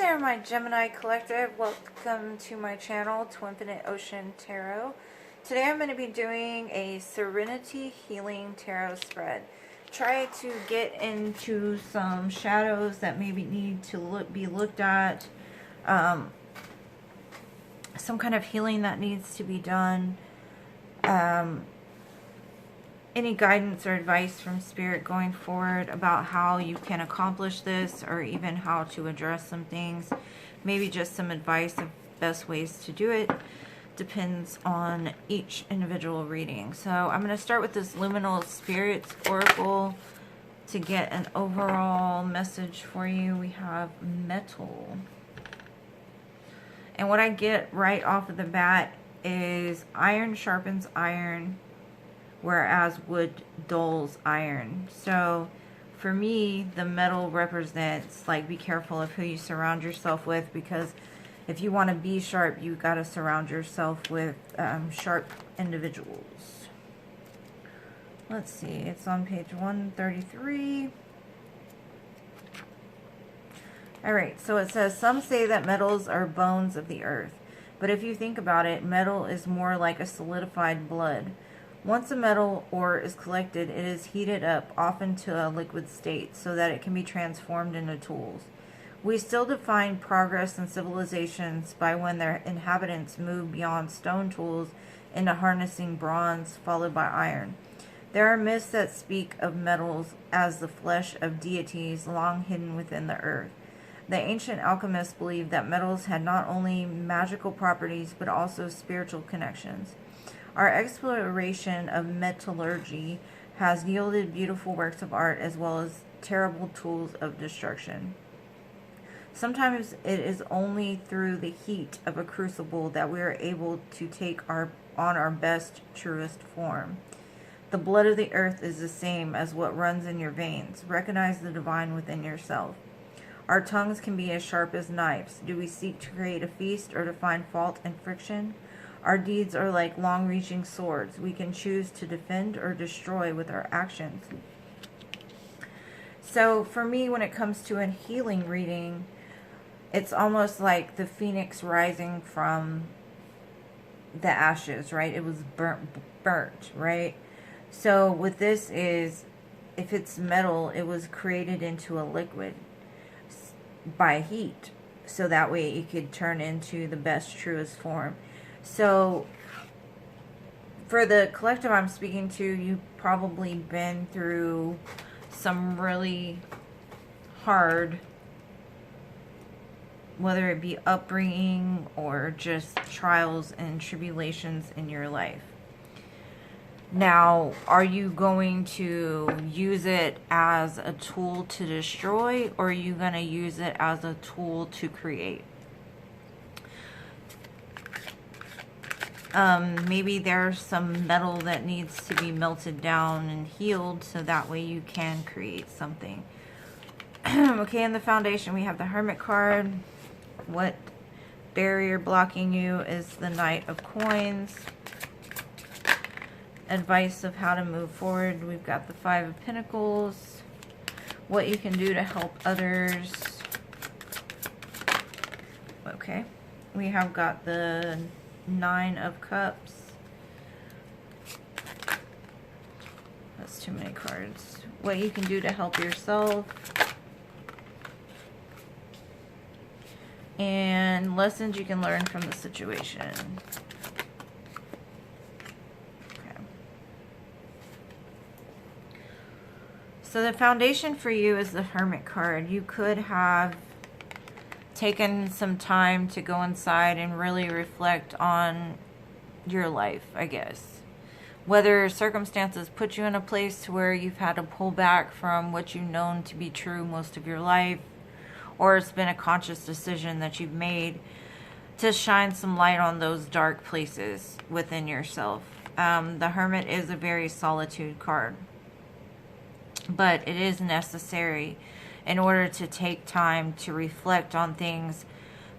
there, my Gemini collective. Welcome to my channel, T.W.INfiniteocean Tarot. Today I'm going to be doing a Serenity Healing Tarot spread. Try to get into some shadows that maybe need to be looked at. Some kind of healing that needs to be done. Any guidance or advice from Spirit going forward about how you can accomplish this, or even how to address some things. Maybe just some advice of best ways to do it. Depends on each individual reading. So I'm going to start with this Luminal Spirits Oracle to get an overall message for you. We have metal. And what I get right off of the bat is iron sharpens iron, whereas wood dulls iron. So for me, the metal represents, like, be careful of who you surround yourself with, because if you want to be sharp, you got to surround yourself with sharp individuals. Let's see, it's on page 133. Alright, so it says, some say that metals are bones of the earth. But if you think about it, metal is more like a solidified blood. Once a metal ore is collected, it is heated up, often to a liquid state, so that it can be transformed into tools. We still define progress in civilizations by when their inhabitants move beyond stone tools into harnessing bronze, followed by iron. There are myths that speak of metals as the flesh of deities long hidden within the earth. The ancient alchemists believed that metals had not only magical properties, but also spiritual connections. Our exploration of metallurgy has yielded beautiful works of art as well as terrible tools of destruction. Sometimes it is only through the heat of a crucible that we are able to take on our best, truest form. The blood of the earth is the same as what runs in your veins. Recognize the divine within yourself. Our tongues can be as sharp as knives. Do we seek to create a feast or to find fault and friction? Our deeds are like long-reaching swords. We can choose to defend or destroy with our actions. So for me, when it comes to a healing reading, it's almost like the phoenix rising from the ashes, right? It was burnt, right? So with this is, if it's metal, it was created into a liquid by heat, so that way it could turn into the best, truest form. So for the collective I'm speaking to, you've probably been through some really hard, whether it be upbringing or just trials and tribulations in your life. Now, are you going to use it as a tool to destroy, or are you going to use it as a tool to create? Maybe there's some metal that needs to be melted down and healed, so that way you can create something. Okay, in the foundation we have the Hermit card. What barrier blocking you is the Knight of Coins. Advice of how to move forward. We've got the Five of Pentacles. What you can do to help others. Okay, we have got the Nine of Cups. That's too many cards. What you can do to help yourself. And lessons you can learn from the situation. Okay. So the foundation for you is the Hermit card. You could have taken some time to go inside and really reflect on your life, I guess. Whether circumstances put you in a place to where you've had to pull back from what you've known to be true most of your life, or it's been a conscious decision that you've made to shine some light on those dark places within yourself. The Hermit is a very solitude card, but it is necessary in order to take time to reflect on things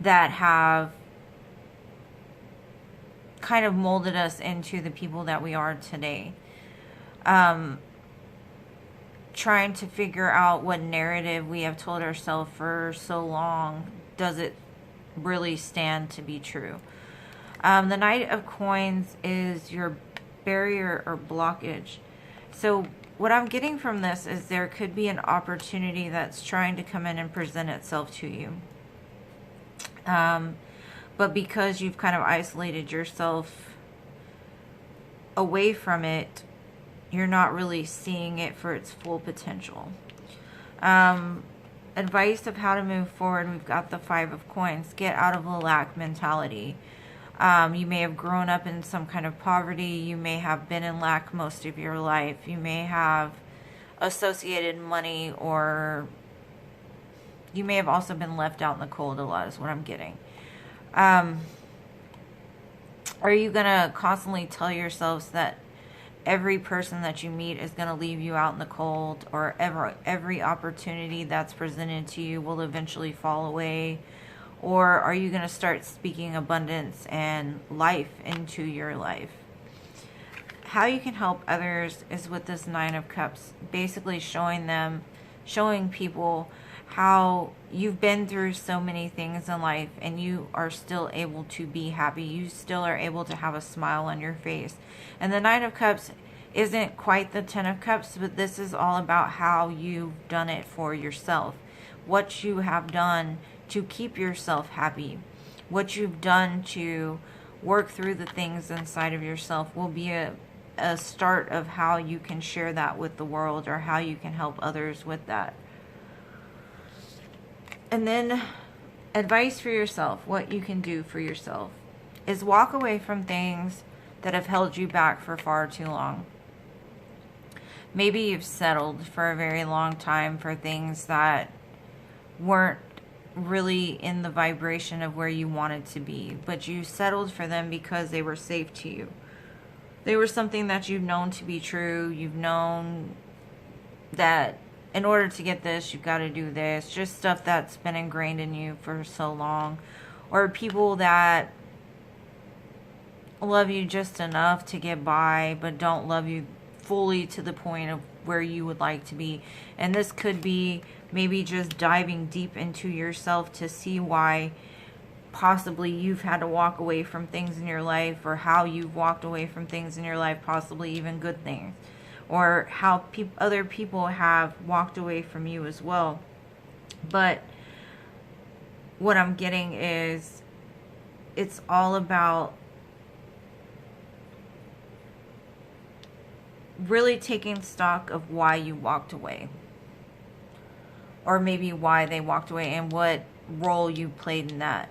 that have kind of molded us into the people that we are today. Trying to figure out what narrative we have told ourselves for so long does it really stand to be true? The Knight of Coins is your barrier or blockage. So what I'm getting from this is there could be an opportunity that's trying to come in and present itself to you. But because you've kind of isolated yourself away from it, you're not really seeing it for its full potential. Advice of how to move forward, we've got the Five of Coins. Get out of the lack mentality. You may have grown up in some kind of poverty. You may have been in lack most of your life. You may have associated money, or you may have also been left out in the cold a lot, is what I'm getting. Are you going to constantly tell yourselves that every person that you meet is going to leave you out in the cold, or every opportunity that's presented to you will eventually fall away? Or are you going to start speaking abundance and life into your life? How you can help others is with this Nine of Cups, basically showing people how you've been through so many things in life and you are still able to be happy. You still are able to have a smile on your face. And the Nine of Cups isn't quite the Ten of Cups, but this is all about how you've done it for yourself. What you have done to keep yourself happy. What you've done to work through the things inside of yourself will be a start of how you can share that with the world, or how you can help others with that. And then advice for yourself, what you can do for yourself, is walk away from things that have held you back for far too long. Maybe you've settled for a very long time for things that weren't really in the vibration of where you wanted to be, but you settled for them because they were safe to you. They were something that you've known to be true. You've known that in order to get this, you've got to do this. Just stuff that's been ingrained in you for so long. Or people that love you just enough to get by, but don't love you fully to the point of where you would like to be. And this could be maybe just diving deep into yourself to see why possibly you've had to walk away from things in your life, or how you've walked away from things in your life, possibly even good things, or how other people have walked away from you as well. But what I'm getting is it's all about really taking stock of why you walked away, or maybe why they walked away and what role you played in that.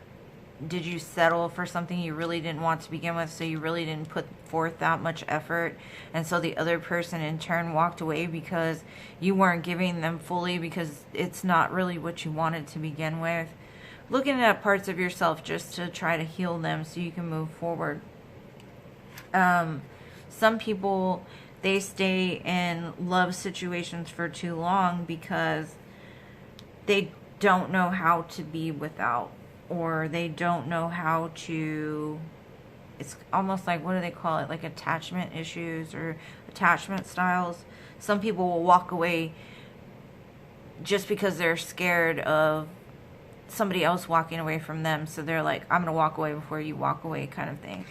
Did you settle for something you really didn't want to begin with, so you really didn't put forth that much effort, and so the other person in turn walked away because you weren't giving them fully, because it's not really what you wanted to begin with? Looking at parts of yourself just to try to heal them so you can move forward. Some people, they stay in love situations for too long because they don't know how to be without, or they don't know how to, it's almost like, what do they call it? Like attachment issues or attachment styles. Some people will walk away just because they're scared of somebody else walking away from them. So they're like, I'm going to walk away before you walk away, kind of thing.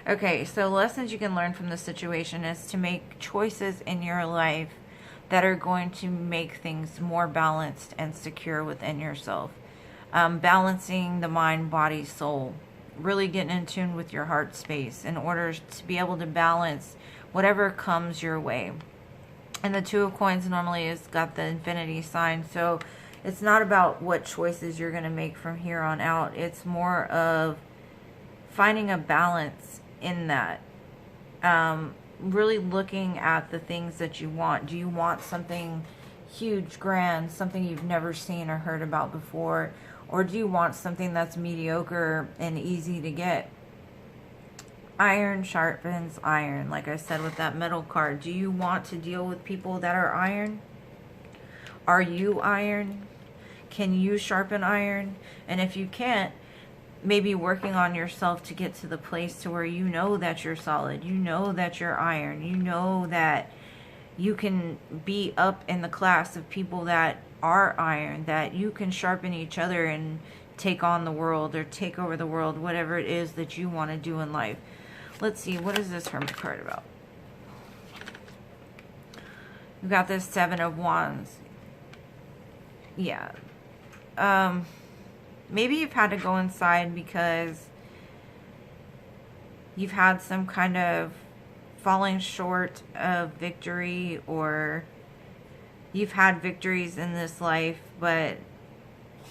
Okay, so lessons you can learn from this situation is to make choices in your life that are going to make things more balanced and secure within yourself. Balancing the mind, body, soul. Really getting in tune with your heart space in order to be able to balance whatever comes your way. And the Two of Coins normally has got the infinity sign, so it's not about what choices you're going to make from here on out. It's more of finding a balance in that. Really looking at the things that you want. Do you want something huge, grand, something you've never seen or heard about before? Or do you want something that's mediocre and easy to get? Iron sharpens iron, like I said with that metal card. Do you want to deal with people that are iron? Are you iron? Can you sharpen iron? And if you can't, maybe working on yourself to get to the place to where you know that you're solid, you know that you're iron, you know that you can be up in the class of people that are iron, that you can sharpen each other and take on the world or take over the world, whatever it is that you want to do in life. Let's see, what is this Hermit card about? We've got this Seven of Wands. Yeah. Maybe you've had to go inside because you've had some kind of falling short of victory, or you've had victories in this life, but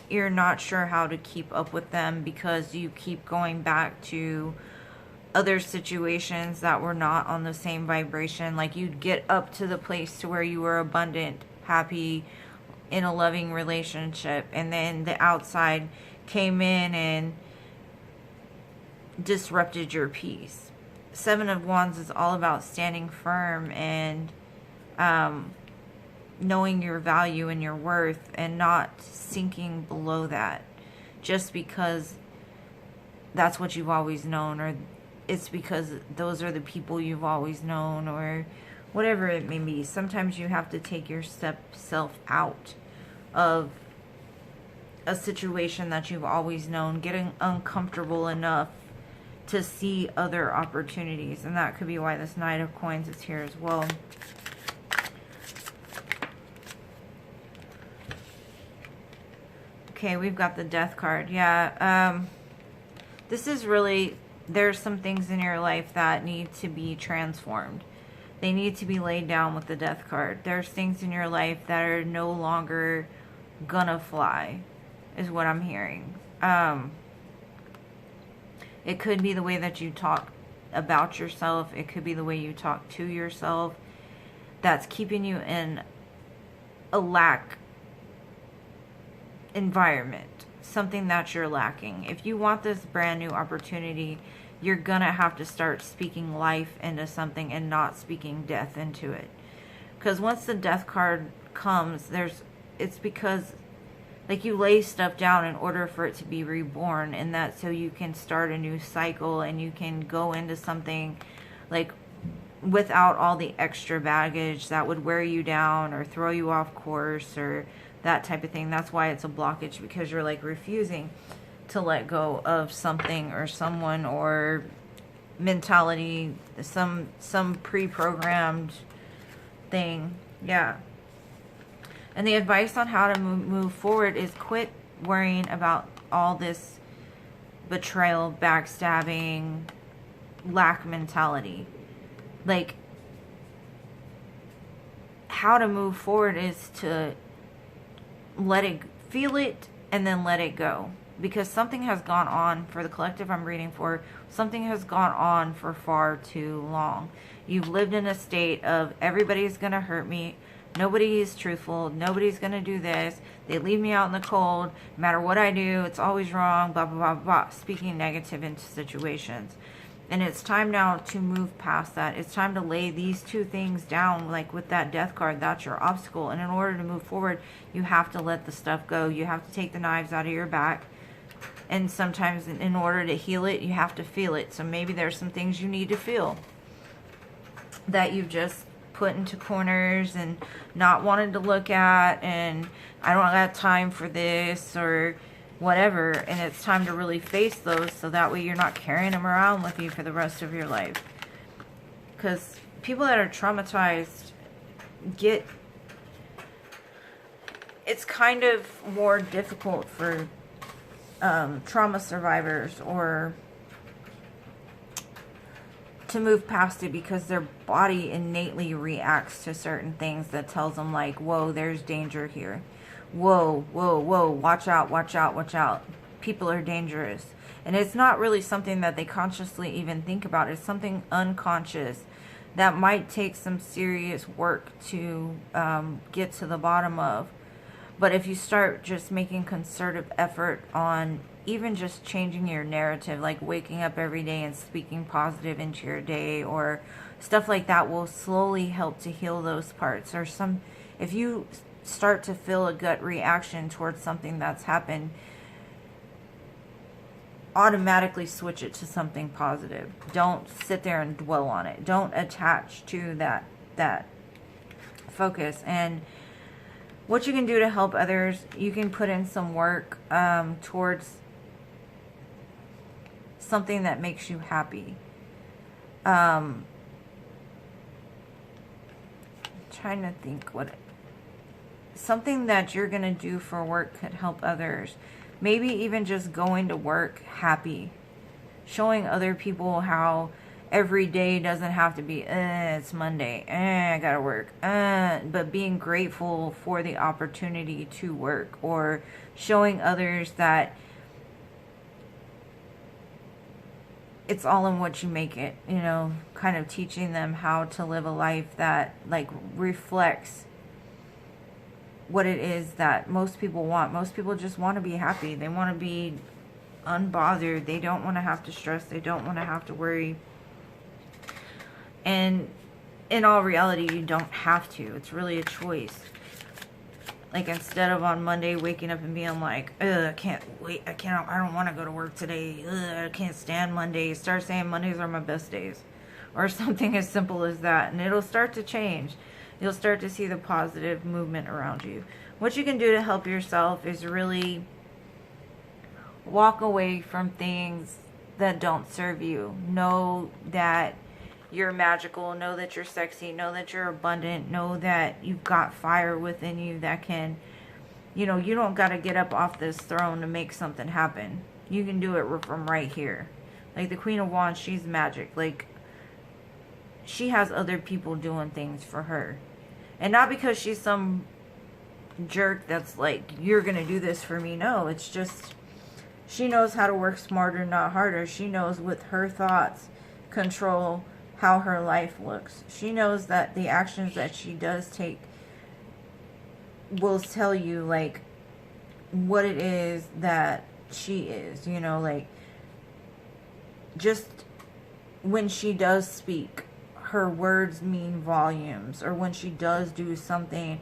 you're not sure how to keep up with them because you keep going back to other situations that were not on the same vibration. Like, you'd get up to the place to where you were abundant, happy, in a loving relationship, and then the outside came in and disrupted your peace. Seven of Wands is all about standing firm and knowing your value and your worth, and not sinking below that just because that's what you've always known, or it's because those are the people you've always known, or whatever it may be. Sometimes you have to take yourself out of a situation that you've always known, getting uncomfortable enough to see other opportunities. And that could be why this Knight of Coins is here as well. Okay, we've got the Death card. Yeah, this is really, there's some things in your life that need to be transformed. They need to be laid down with the Death card. There's things in your life that are no longer gonna fly, is what I'm hearing. It could be the way that you talk about yourself. It could be the way you talk to yourself that's keeping you in a lack environment, something that you're lacking. If you want this brand new opportunity, you're gonna have to start speaking life into something and not speaking death into it. Because once the Death card comes, it's because, like, you lay stuff down in order for it to be reborn, and that so you can start a new cycle and you can go into something like without all the extra baggage that would wear you down or throw you off course or that type of thing. That's why it's a blockage, because you're like refusing to let go of something or someone or mentality, some pre-programmed thing. Yeah. And the advice on how to move forward is quit worrying about all this betrayal, backstabbing, lack mentality. Like, how to move forward is to feel it and then let it go. Because something has gone on, for the collective I'm reading for, something has gone on for far too long. You've lived in a state of everybody's going to hurt me, nobody is truthful, nobody's going to do this, they leave me out in the cold, no matter what I do, it's always wrong, blah, blah, blah, blah, speaking negative into situations. And it's time now to move past that. It's time to lay these two things down, like with that Death card, that's your obstacle. And in order to move forward, you have to let the stuff go. You have to take the knives out of your back. And sometimes in order to heal it, you have to feel it. So maybe there's some things you need to feel that you've just put into corners and not wanted to look at, and I don't have time for this or whatever, and it's time to really face those, so that way you're not carrying them around with you for the rest of your life. Because people that are traumatized it's kind of more difficult for trauma survivors or to move past it, because their body innately reacts to certain things that tells them, like, whoa, there's danger here. Whoa, whoa, whoa, watch out, watch out, watch out. People are dangerous. And it's not really something that they consciously even think about. It's something unconscious that might take some serious work to get to the bottom of. But if you start just making concerted effort on even just changing your narrative, like waking up every day and speaking positive into your day or stuff like that, will slowly help to heal those parts. Or if you start to feel a gut reaction towards something that's happened, automatically switch it to something positive. Don't sit there and dwell on it. Don't attach to that focus. And What you can do to help others, you can put in some work towards something that makes you happy. Trying to think something that you're going to do for work could help others. Maybe even just going to work happy. Showing other people how every day doesn't have to be, it's Monday, I gotta work, but being grateful for the opportunity to work, or showing others that it's all in what you make it, you know, kind of teaching them how to live a life that like reflects what it is that most people want. Most people just want to be happy. They want to be unbothered. They don't want to have to stress. They don't want to have to worry. And in all reality, you don't have to. It's really a choice. Like, instead of on Monday waking up and being like, ugh, I can't wait, I don't want to go to work today, ugh, I can't stand Mondays, start saying Mondays are my best days. Or something as simple as that. And it'll start to change. You'll start to see the positive movement around you. What you can do to help yourself is really walk away from things that don't serve you. Know that you're magical. Know that you're sexy. Know that you're abundant. Know that you've got fire within you that can, you know, you don't got to get up off this throne to make something happen. You can do it from right here. Like the Queen of Wands, she's magic. Like, she has other people doing things for her. And not because she's some jerk that's like, you're going to do this for me. No, it's just, she knows how to work smarter, not harder. She knows with her thoughts control how her life looks. She knows that the actions that she does take will tell you, like, what it is that she is. You know, like, just when she does speak, her words mean volumes. Or when she does do something,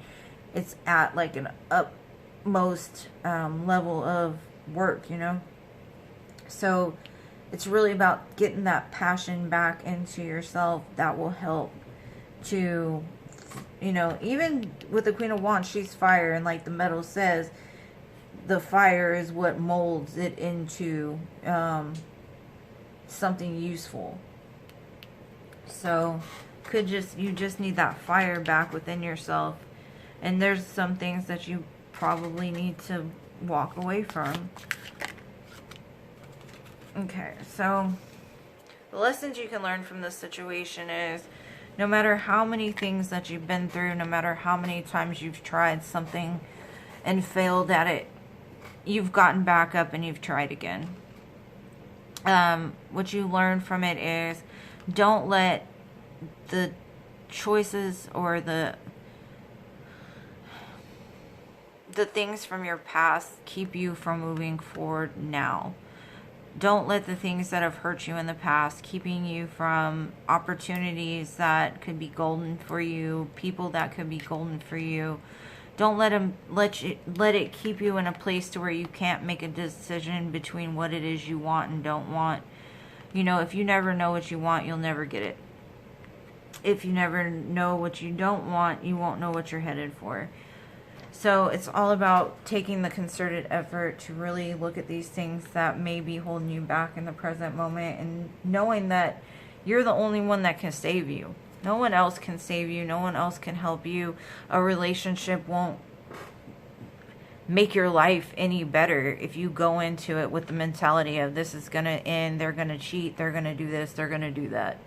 it's at, like, an utmost level of work, you know? So it's really about getting that passion back into yourself that will help to, you know, even with the Queen of Wands, she's fire. And like the metal says, the fire is what molds it into something useful. So you just need that fire back within yourself. And there's some things that you probably need to walk away from. Okay, so the lessons you can learn from this situation is, no matter how many things that you've been through, no matter how many times you've tried something and failed at it, you've gotten back up and you've tried again. What you learn from it is, don't let the choices or the things from your past keep you from moving forward now. Don't let the things that have hurt you in the past keeping you from opportunities that could be golden for you, people that could be golden for you. Don't let it keep you in a place to where you can't make a decision between what it is you want and don't want. You know, if you never know what you want, you'll never get it. If you never know what you don't want, you won't know what you're headed for. So it's all about taking the concerted effort to really look at these things that may be holding you back in the present moment, and knowing that you're the only one that can save you. No one else can save you. No one else can help you. A relationship won't make your life any better if you go into it with the mentality of, this is going to end, they're going to cheat, they're going to do this, they're going to do that.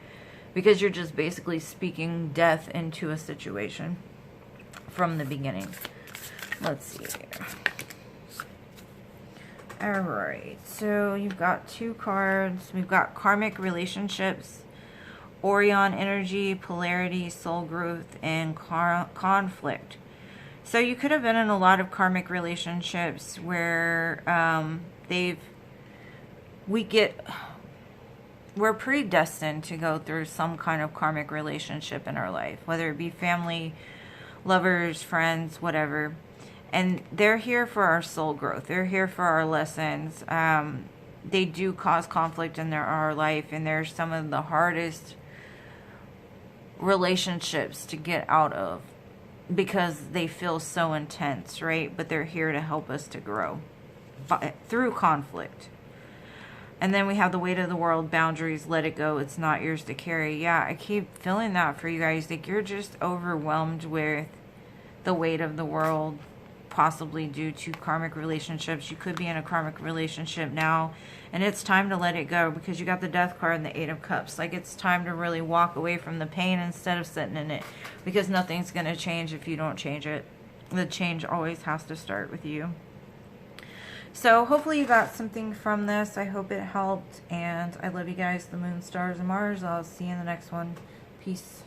Because you're just basically speaking death into a situation from the beginning. Let's see here. Alright, so you've got two cards. We've got karmic relationships, Orion energy, polarity, soul growth, and conflict. So you could have been in a lot of karmic relationships where we're predestined to go through some kind of karmic relationship in our life, whether it be family, lovers, friends, whatever. And they're here for our soul growth. They're here for our lessons. They do cause conflict in our life, and they're some of the hardest relationships to get out of. because they feel so intense, right? But they're here to help us to grow through conflict. And then we have the weight of the world, boundaries, let it go. It's not yours to carry. Yeah, I keep feeling that for you guys. Like you're just overwhelmed with the weight of the world, possibly due to karmic relationships. You could be in a karmic relationship now, and it's time to let it go because you got the Death card and the Eight of Cups. Like it's time to really walk away from the pain instead of sitting in it, because nothing's going to change if you don't change it. The change always has to start with you. So hopefully you got something from this. I hope it helped, and I love you guys, the moon, stars, and Mars. I'll see you in the next one. Peace.